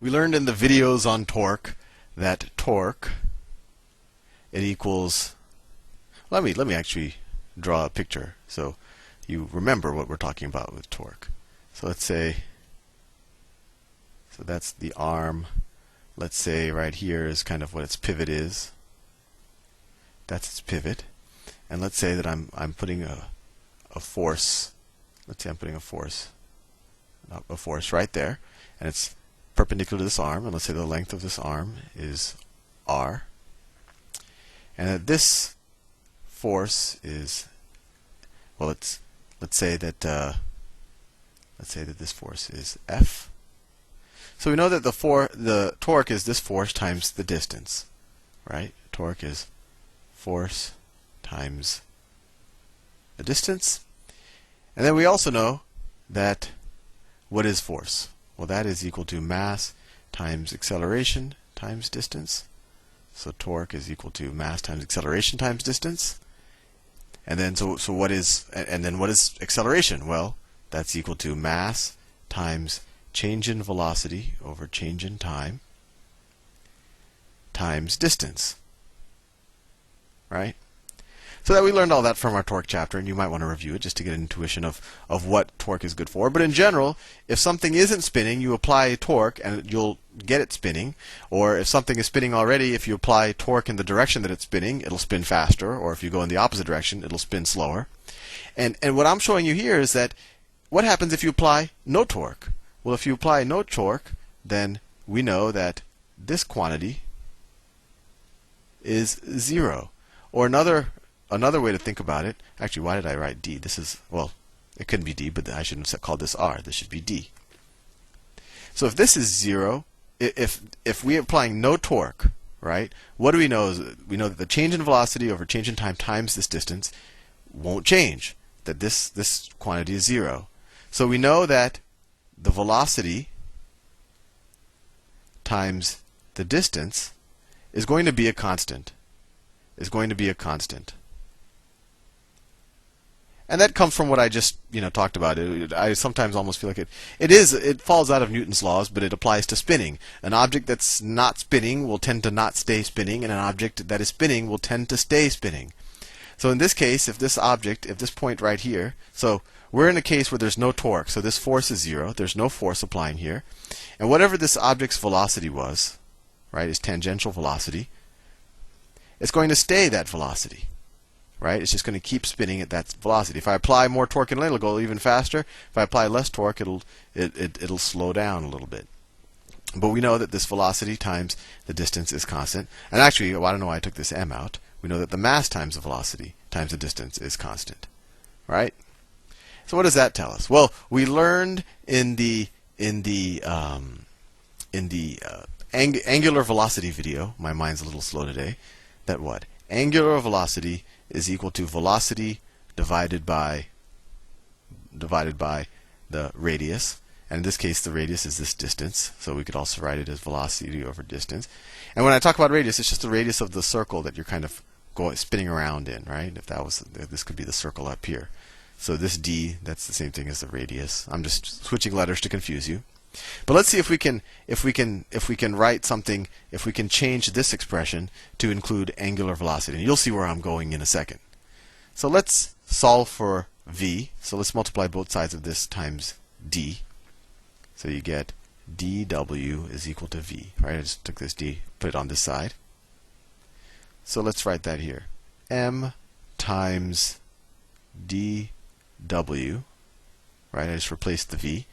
We learned in the videos on torque that torque, it equals, let me actually draw a picture so you remember what we're talking about with torque. So let's say, so that's the arm. Let's say right here is kind of what its pivot is. That's its pivot. And let's say that I'm putting a force. Let's say I'm putting a force right there, and it's perpendicular to this arm. And let's say the length of this arm is r, and that this force is, well, let's say that this force is F. So we know that the torque is this force times the distance, right? Torque is force times the distance. And then we also know that what is force? Well, that is equal to mass times acceleration times distance. So torque is equal to mass times acceleration times distance. And then so what is acceleration? Well, that's equal to mass times change in velocity over change in time times distance. Right? So that we learned all that from our torque chapter, and you might want to review it just to get an intuition of what torque is good for. But in general, if something isn't spinning, you apply torque and you'll get it spinning. Or if something is spinning already, if you apply torque in the direction that it's spinning, it'll spin faster. Or if you go in the opposite direction, it'll spin slower. And what I'm showing you here is that what happens if you apply no torque? Well, if you apply no torque, then we know that this quantity is 0. Or another way to think about it, actually, why did I write D? This is, well, it couldn't be D, but I shouldn't have called this R. This should be D. So if this is 0, if we're applying no torque, right, what do we know? We know that the change in velocity over change in time times this distance won't change, that this quantity is 0. So we know that the velocity times the distance is going to be a constant. And that comes from what I just talked about. I sometimes almost feel like it falls out of Newton's laws, but it applies to spinning. An object that's not spinning will tend to not stay spinning, and an object that is spinning will tend to stay spinning. So in this case, if this point right here, so we're in a case where there's no torque, so this force is 0. There's no force applying here, and whatever this object's velocity was, right, is tangential velocity. It's going to stay that velocity. Right? It's just going to keep spinning at that velocity. If I apply more torque it'll go even faster. If I apply less torque, it'll slow down a little bit. But we know that this velocity times the distance is constant. And actually, I don't know why I took this m out. We know that the mass times the velocity times the distance is constant. Right? So what does that tell us? Well, we learned in the angular velocity video. My mind's a little slow today. That what? Angular velocity is equal to velocity divided by the radius. And in this case, the radius is this distance. So we could also write it as velocity over distance. And when I talk about radius, it's just the radius of the circle that you're kind of spinning around in, right? This could be the circle up here. So this d, that's the same thing as the radius. I'm just switching letters to confuse you. But let's see if we can write something, if we can change this expression to include angular velocity. And you'll see where I'm going in a second. So let's solve for v. So let's multiply both sides of this times d. So you get dw is equal to v. Right? I just took this d, put it on this side. So let's write that here. M times dw. Right? I just replaced the v.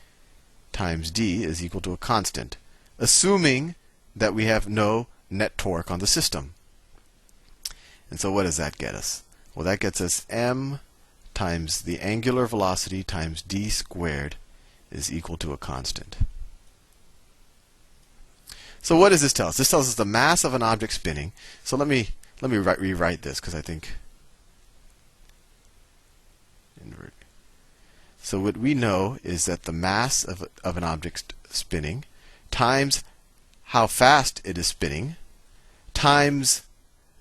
Times d is equal to a constant, assuming that we have no net torque on the system. And so what does that get us? Well, that gets us m times the angular velocity times d squared is equal to a constant. So what does this tell us? This tells us the mass of an object spinning. So let me rewrite this, because I think invert. So what we know is that the mass of an object spinning times how fast it is spinning times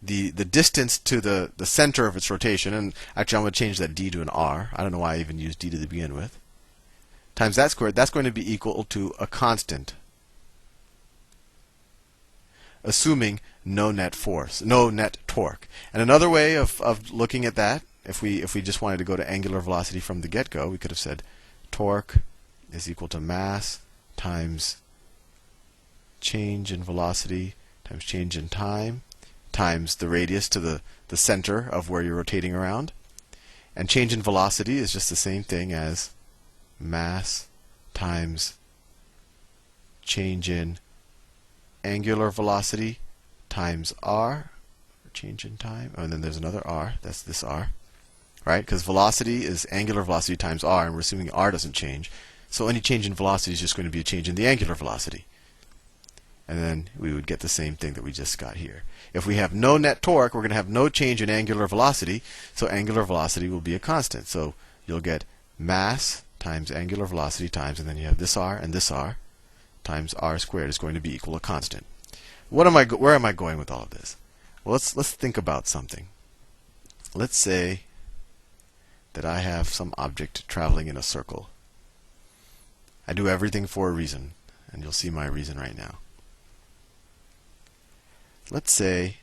the distance to the center of its rotation. And actually, I'm going to change that d to an r. I don't know why I even used d to begin with. Times that squared. That's going to be equal to a constant. assuming no net force, no net torque. And another way of looking at that, if we just wanted to go to angular velocity from the get-go, we could have said torque is equal to mass times change in velocity times change in time times the radius to the center of where you're rotating around. And change in velocity is just the same thing as mass times change in angular velocity times r, change in time. Oh, and then there's another r, that's this r. Right? Because velocity is angular velocity times r, and we're assuming r doesn't change. So any change in velocity is just going to be a change in the angular velocity. And then we would get the same thing that we just got here. If we have no net torque, we're going to have no change in angular velocity, so angular velocity will be a constant. So you'll get mass times angular velocity times, and then you have this r and this r, times r squared is going to be equal to constant. Where am I going with all of this? Well, let's think about something. Let's say that I have some object traveling in a circle. I do everything for a reason, and you'll see my reason right now. Let's say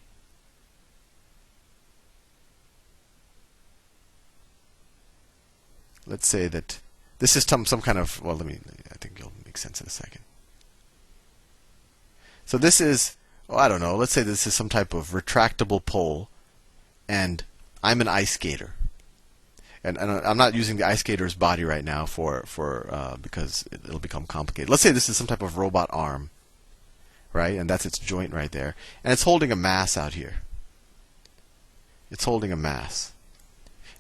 that this is some kind of, well, I think it'll make sense in a second. So this is, oh, I don't know, let's say this is some type of retractable pole, and I'm an ice skater. And I'm not using the ice skater's body right now because it'll become complicated. Let's say this is some type of robot arm, right? And that's its joint right there. And it's holding a mass out here. It's holding a mass.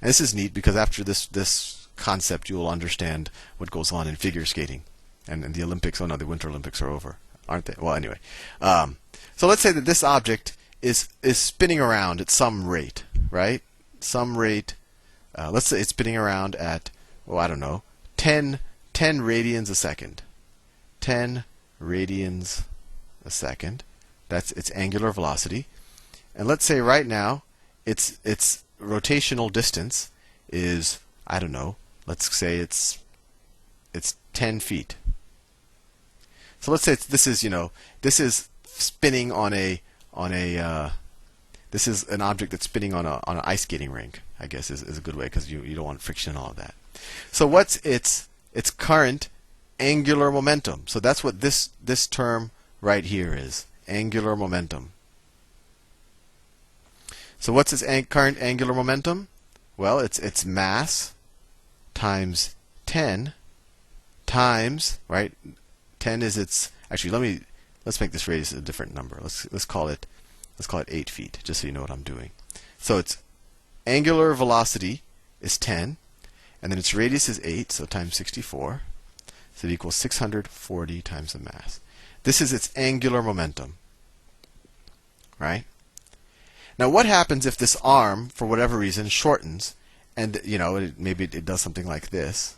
And this is neat because after this concept, you will understand what goes on in figure skating. And the Olympics, oh no, the Winter Olympics are over, aren't they? Well, anyway. So let's say that this object is spinning around at some rate, right? Some rate. Let's say it's spinning around at, well, I don't know, 10 radians a second. 10 radians a second. That's its angular velocity. And let's say right now its rotational distance is, I don't know, let's say it's 10 feet. So let's say this is spinning on a this is an object that's spinning on an ice skating rink, I guess is a good way, because you don't want friction and all of that. So what's its current angular momentum? So that's what this term right here is, angular momentum. So what's its current angular momentum? Well, it's mass times 10 times, right? 10 is its, actually let's make this radius a different number. Let's call it 8 feet, just so you know what I'm doing. So its angular velocity is 10, and then its radius is 8, so times 64. So it equals 640 times the mass. This is its angular momentum, right? Now what happens if this arm, for whatever reason, shortens, and maybe it does something like this.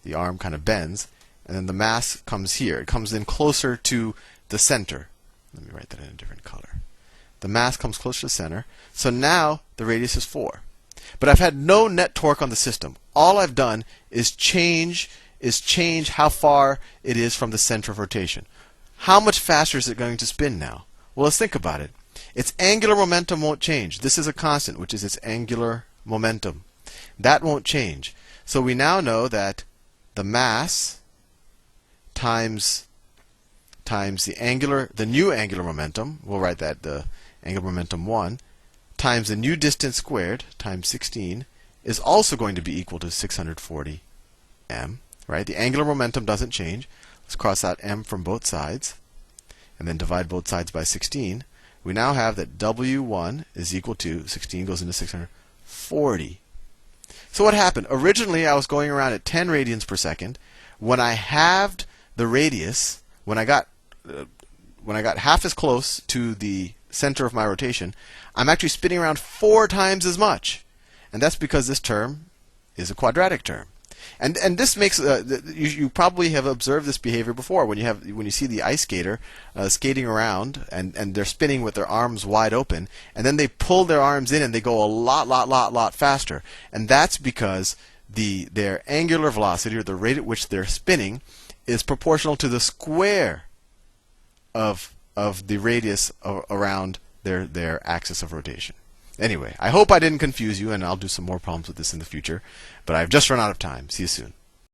The arm kind of bends, and then the mass comes here. It comes in closer to the center. Let me write that in a different color. The mass comes closer to the center. So now the radius is 4. But I've had no net torque on the system. All I've done is change how far it is from the center of rotation. How much faster is it going to spin now? Well, let's think about it. Its angular momentum won't change. This is a constant, which is its angular momentum. That won't change. So we now know that the mass times the new angular momentum, we'll write that the angular momentum 1, times the new distance squared, times 16, is also going to be equal to 640 m. Right? The angular momentum doesn't change. Let's cross out m from both sides, and then divide both sides by 16. We now have that W1 is equal to, 16 goes into 640. So what happened? Originally, I was going around at 10 radians per second. When I halved the radius, when I got half as close to the center of my rotation, I'm actually spinning around 4 times as much. And that's because this term is a quadratic term. And this makes you probably have observed this behavior before when you see the ice skater skating around and they're spinning with their arms wide open, and then they pull their arms in and they go a lot faster. And that's because their angular velocity, or the rate at which they're spinning, is proportional to the square of of the radius around their axis of rotation. Anyway, I hope I didn't confuse you, and I'll do some more problems with this in the future. But I've just run out of time. See you soon.